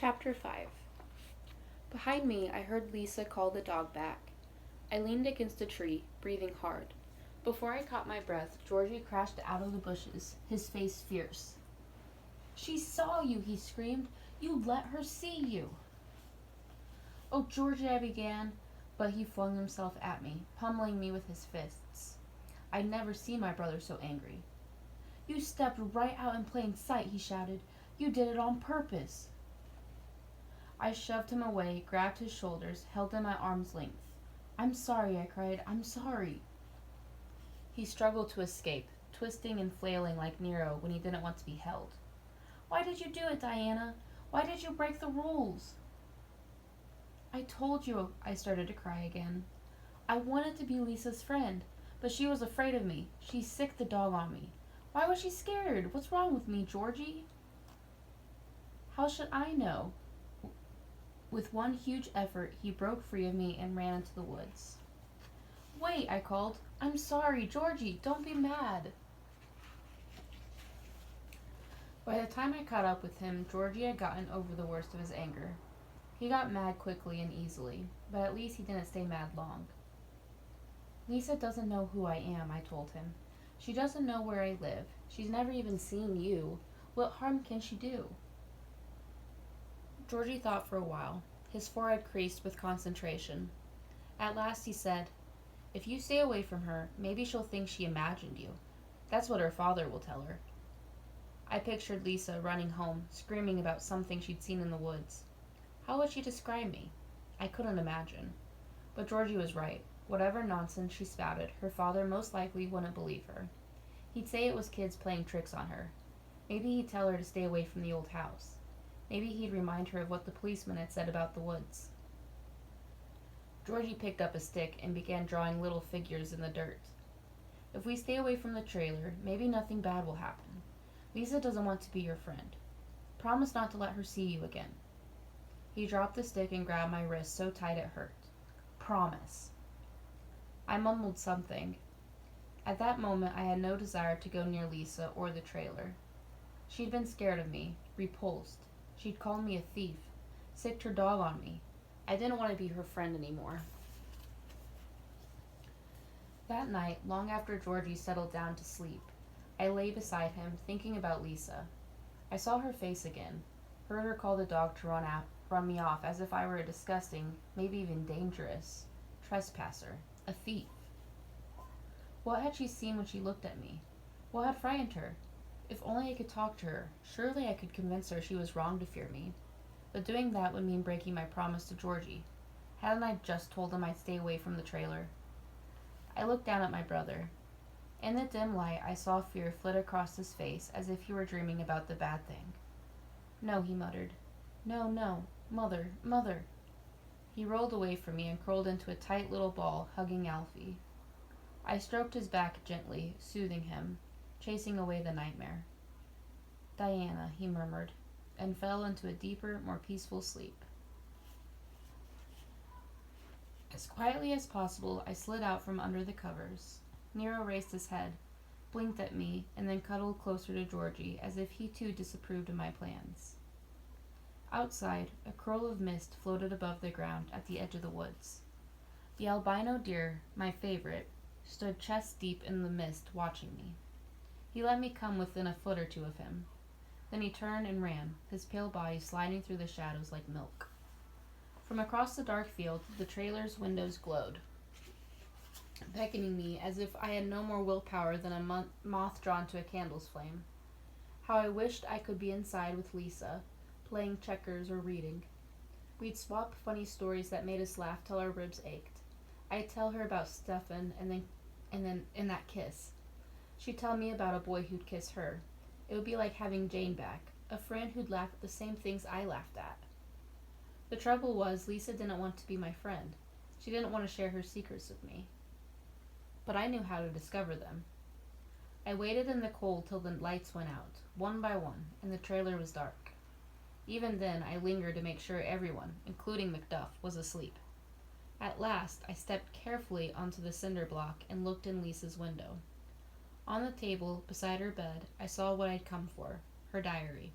Chapter 5. Behind me, I heard Lisa call the dog back. I leaned against a tree, breathing hard. Before I caught my breath, Georgie crashed out of the bushes, his face fierce. "She saw you," he screamed. "You let her see you." "Oh, Georgie," I began, but he flung himself at me, pummeling me with his fists. I'd never seen my brother so angry. "You stepped right out in plain sight," he shouted. "You did it on purpose." I shoved him away, grabbed his shoulders, held him at arm's length. "I'm sorry," I cried. "I'm sorry." He struggled to escape, twisting and flailing like Nero when he didn't want to be held. "Why did you do it, Diana? Why did you break the rules?" "I told you," I started to cry again. "I wanted to be Lisa's friend, but she was afraid of me. She sicked the dog on me. Why was she scared? What's wrong with me, Georgie?" "How should I know?" With one huge effort, he broke free of me and ran into the woods. "Wait," I called. "I'm sorry, Georgie. Don't be mad." By the time I caught up with him, Georgie had gotten over the worst of his anger. He got mad quickly and easily, but at least he didn't stay mad long. "Lisa doesn't know who I am," I told him. "She doesn't know where I live. She's never even seen you. What harm can she do?" Georgie thought for a while. His forehead creased with concentration. At last he said, "If you stay away from her, maybe she'll think she imagined you. That's what her father will tell her." I pictured Lisa running home, screaming about something she'd seen in the woods. How would she describe me? I couldn't imagine. But Georgie was right. Whatever nonsense she spouted, her father most likely wouldn't believe her. He'd say it was kids playing tricks on her. Maybe he'd tell her to stay away from the old house. Maybe he'd remind her of what the policeman had said about the woods. Georgie picked up a stick and began drawing little figures in the dirt. "If we stay away from the trailer, maybe nothing bad will happen. Lisa doesn't want to be your friend. Promise not to let her see you again." He dropped the stick and grabbed my wrist so tight it hurt. "Promise." I mumbled something. At that moment, I had no desire to go near Lisa or the trailer. She'd been scared of me, repulsed. She'd called me a thief, sicked her dog on me. I didn't want to be her friend anymore. That night, long after Georgie settled down to sleep, I lay beside him, thinking about Lisa. I saw her face again, heard her call the dog to run me off as if I were a disgusting, maybe even dangerous, trespasser, a thief. What had she seen when she looked at me? What had frightened her? If only I could talk to her, surely I could convince her she was wrong to fear me. But doing that would mean breaking my promise to Georgie. Hadn't I just told him I'd stay away from the trailer? I looked down at my brother. In the dim light, I saw fear flit across his face as if he were dreaming about the bad thing. "No," he muttered. "No, no. Mother, mother." He rolled away from me and curled into a tight little ball, hugging Alfie. I stroked his back gently, soothing him, chasing away the nightmare. "Diana," he murmured, and fell into a deeper, more peaceful sleep. As quietly as possible, I slid out from under the covers. Nero raised his head, blinked at me, and then cuddled closer to Georgie, as if he too disapproved of my plans. Outside, a curl of mist floated above the ground at the edge of the woods. The albino deer, my favorite, stood chest deep in the mist, watching me. He let me come within a foot or two of him. Then he turned and ran, his pale body sliding through the shadows like milk. From across the dark field, the trailer's windows glowed, beckoning me as if I had no more willpower than a moth drawn to a candle's flame. How I wished I could be inside with Lisa, playing checkers or reading. We'd swap funny stories that made us laugh till our ribs ached. I'd tell her about Stefan and that kiss. She'd tell me about a boy who'd kiss her. It would be like having Jane back, a friend who'd laugh at the same things I laughed at. The trouble was, Lisa didn't want to be my friend. She didn't want to share her secrets with me. But I knew how to discover them. I waited in the cold till the lights went out, one by one, and the trailer was dark. Even then, I lingered to make sure everyone, including Macduff, was asleep. At last, I stepped carefully onto the cinder block and looked in Lisa's window. On the table, beside her bed, I saw what I'd come for, her diary.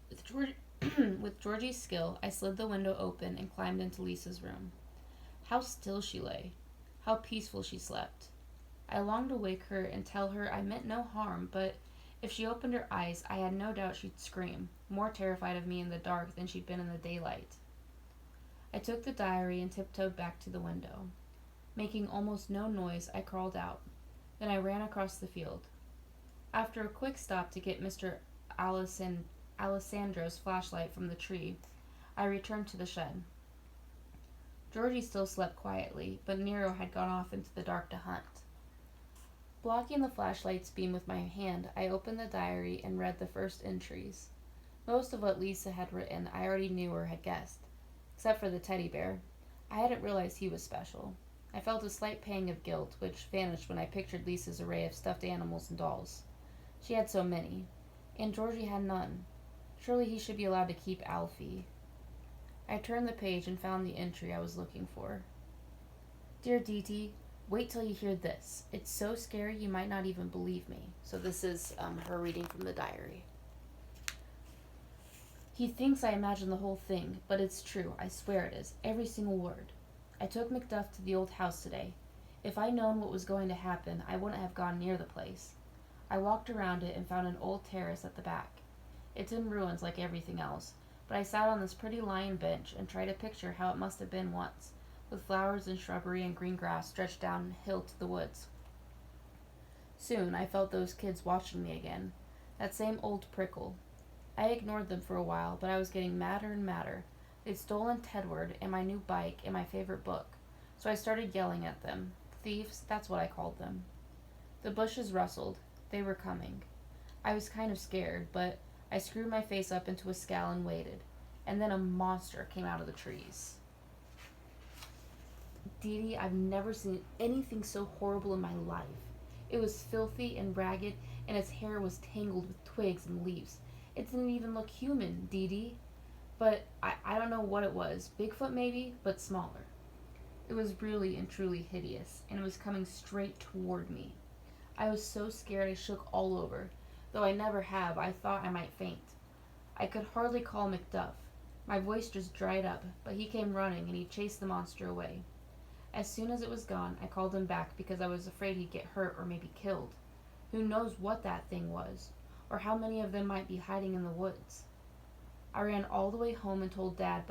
With Georgie, With Georgie's skill, I slid the window open and climbed into Lisa's room. How still she lay. How peaceful she slept. I longed to wake her and tell her I meant no harm, but if she opened her eyes, I had no doubt she'd scream, more terrified of me in the dark than she'd been in the daylight. I took the diary and tiptoed back to the window. Making almost no noise, I crawled out. Then I ran across the field. After a quick stop to get Mr. Alessandro's flashlight from the tree, I returned to the shed. Georgie still slept quietly, but Nero had gone off into the dark to hunt. Blocking the flashlight's beam with my hand, I opened the diary and read the first entries. Most of what Lisa had written I already knew or had guessed, except for the teddy bear. I hadn't realized he was special. I felt a slight pang of guilt, which vanished when I pictured Lisa's array of stuffed animals and dolls. She had so many, and Georgie had none. Surely he should be allowed to keep Alfie. I turned the page and found the entry I was looking for. Dear Dee Dee, wait till you hear this. It's so scary you might not even believe me. So this is her reading from the diary. He thinks I imagine the whole thing, but it's true. I swear it is. Every single word. I took Macduff to the old house today. If I'd known what was going to happen, I wouldn't have gone near the place. I walked around it and found an old terrace at the back. It's in ruins like everything else, but I sat on this pretty lion bench and tried to picture how it must have been once, with flowers and shrubbery and green grass stretched downhill to the woods. Soon I felt those kids watching me again, that same old prickle. I ignored them for a while, but I was getting madder and madder. They'd stolen Tedward and my new bike and my favorite book, so I started yelling at them. Thieves, that's what I called them. The bushes rustled. They were coming. I was kind of scared, but I screwed my face up into a scowl and waited, and then a monster came out of the trees. Dee Dee, I've never seen anything so horrible in my life. It was filthy and ragged, and its hair was tangled with twigs and leaves. It didn't even look human, Dee Dee. But I don't know what it was. Bigfoot maybe, but smaller. It was really and truly hideous, and it was coming straight toward me. I was so scared I shook all over. Though I never have, I thought I might faint. I could hardly call Macduff. My voice just dried up, but he came running and he chased the monster away. As soon as it was gone, I called him back because I was afraid he'd get hurt or maybe killed. Who knows what that thing was, or how many of them might be hiding in the woods. I ran all the way home and told Dad,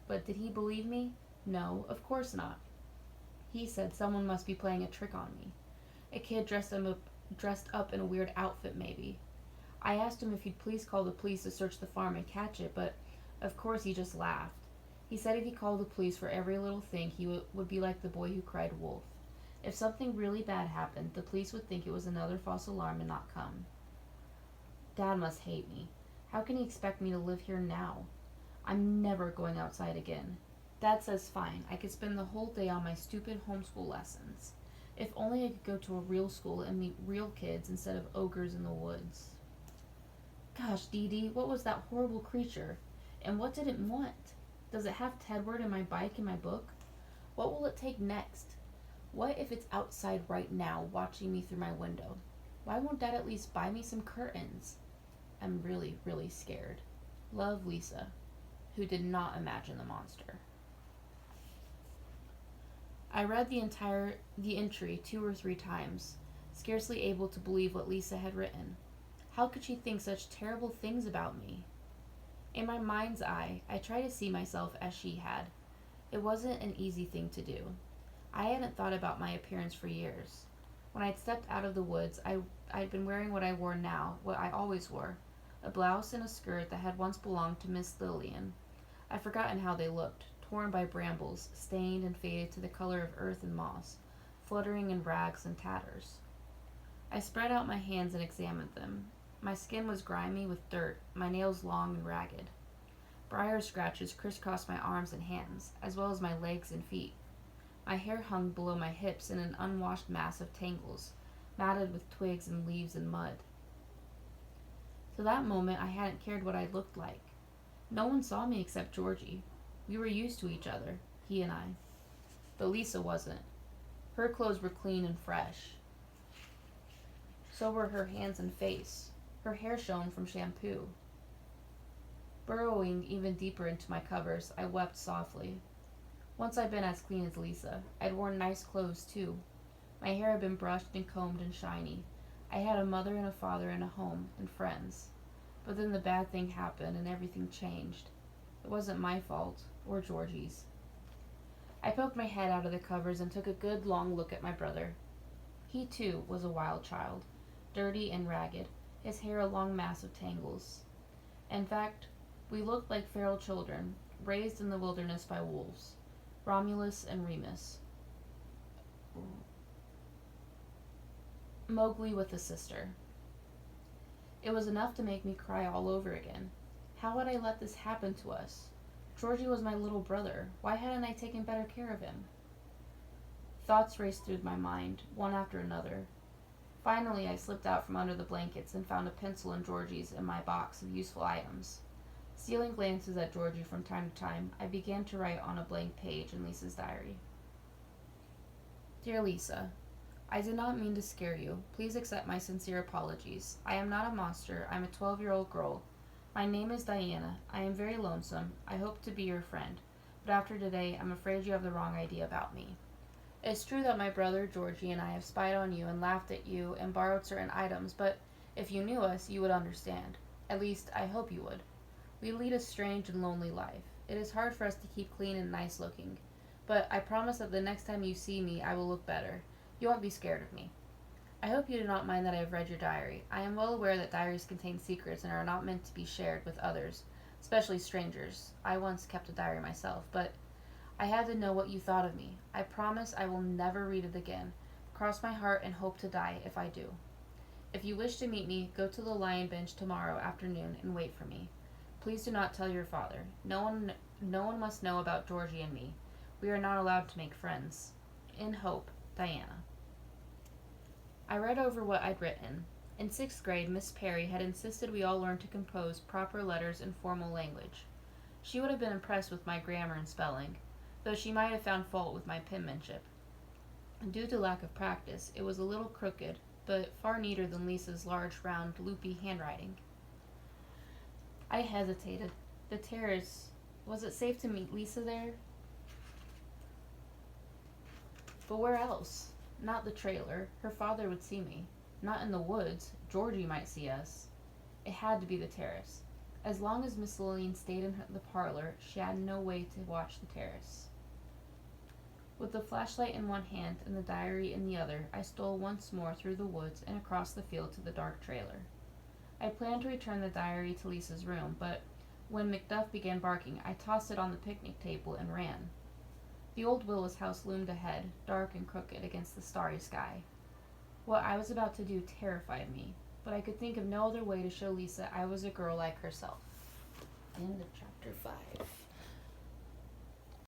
but did he believe me? No, of course not. He said someone must be playing a trick on me. A kid dressed up in a weird outfit, maybe. I asked him if he'd please call the police to search the farm and catch it, but of course he just laughed. He said if he called the police for every little thing, he would be like the boy who cried wolf. If something really bad happened, the police would think it was another false alarm and not come. Dad must hate me. How can he expect me to live here now? I'm never going outside again. Dad says fine, I could spend the whole day on my stupid homeschool lessons. If only I could go to a real school and meet real kids instead of ogres in the woods. Gosh, Dee Dee, what was that horrible creature? And what did it want? Does it have Tedward and my bike and my book? What will it take next? What if it's outside right now, watching me through my window? Why won't Dad at least buy me some curtains? I'm really, really scared. Love, Lisa, who did not imagine the monster. I read the entry 2 or 3 times, scarcely able to believe what Lisa had written. How could she think such terrible things about me? In my mind's eye, I tried to see myself as she had. It wasn't an easy thing to do. I hadn't thought about my appearance for years. When I'd stepped out of the woods, I'd been wearing what I wore now, what I always wore, a blouse and a skirt that had once belonged to Miss Lillian. I'd forgotten how they looked, torn by brambles, stained and faded to the color of earth and moss, fluttering in rags and tatters. I spread out my hands and examined them. My skin was grimy with dirt, my nails long and ragged. Briar scratches crisscrossed my arms and hands, as well as my legs and feet. My hair hung below my hips in an unwashed mass of tangles, matted with twigs and leaves and mud. To that moment, I hadn't cared what I looked like. No one saw me except Georgie. We were used to each other, he and I. But Lisa wasn't. Her clothes were clean and fresh. So were her hands and face. Her hair shone from shampoo. Burrowing even deeper into my covers, I wept softly. Once I'd been as clean as Lisa. I'd worn nice clothes, too. My hair had been brushed and combed and shiny. I had a mother and a father and a home and friends. But then the bad thing happened and everything changed. It wasn't my fault, or Georgie's. I poked my head out of the covers and took a good long look at my brother. He, too, was a wild child, dirty and ragged, his hair a long mass of tangles. In fact, we looked like feral children, raised in the wilderness by wolves, Romulus and Remus. Mowgli with a sister. It was enough to make me cry all over again. How had I let this happen to us? Georgie was my little brother. Why hadn't I taken better care of him? Thoughts raced through my mind, one after another. Finally, I slipped out from under the blankets and found a pencil and Georgie's in my box of useful items. Stealing glances at Georgie from time to time, I began to write on a blank page in Lisa's diary. Dear Lisa, I did not mean to scare you. Please accept my sincere apologies. I am not a monster. I'm a 12-year-old girl. My name is Diana. I am very lonesome. I hope to be your friend. But after today, I'm afraid you have the wrong idea about me. It's true that my brother Georgie and I have spied on you and laughed at you and borrowed certain items, but if you knew us, you would understand. At least, I hope you would. We lead a strange and lonely life. It is hard for us to keep clean and nice looking. But I promise that the next time you see me, I will look better. You won't be scared of me. I hope you do not mind that I have read your diary. I am well aware that diaries contain secrets and are not meant to be shared with others, especially strangers. I once kept a diary myself, but I had to know what you thought of me. I promise I will never read it again. Cross my heart and hope to die if I do. If you wish to meet me, go to the lion bench tomorrow afternoon and wait for me. Please do not tell your father. No one must know about Georgie and me. We are not allowed to make friends. In hope, Diana. I read over what I'd written. In 6th grade, Miss Perry had insisted we all learn to compose proper letters in formal language. She would have been impressed with my grammar and spelling, though she might have found fault with my penmanship. Due to lack of practice, it was a little crooked, but far neater than Lisa's large, round, loopy handwriting. I hesitated. The terrace. Was it safe to meet Lisa there? But where else? Not the trailer. Her father would see me. Not in the woods. Georgie might see us. It had to be the terrace. As long as Miss Lillian stayed in the parlor, she had no way to watch the terrace. With the flashlight in one hand and the diary in the other, I stole once more through the woods and across the field to the dark trailer. I planned to return the diary to Lisa's room, but when Macduff began barking, I tossed it on the picnic table and ran. The old Willis house loomed ahead, dark and crooked against the starry sky. What I was about to do terrified me, but I could think of no other way to show Lisa I was a girl like herself. End of chapter 5.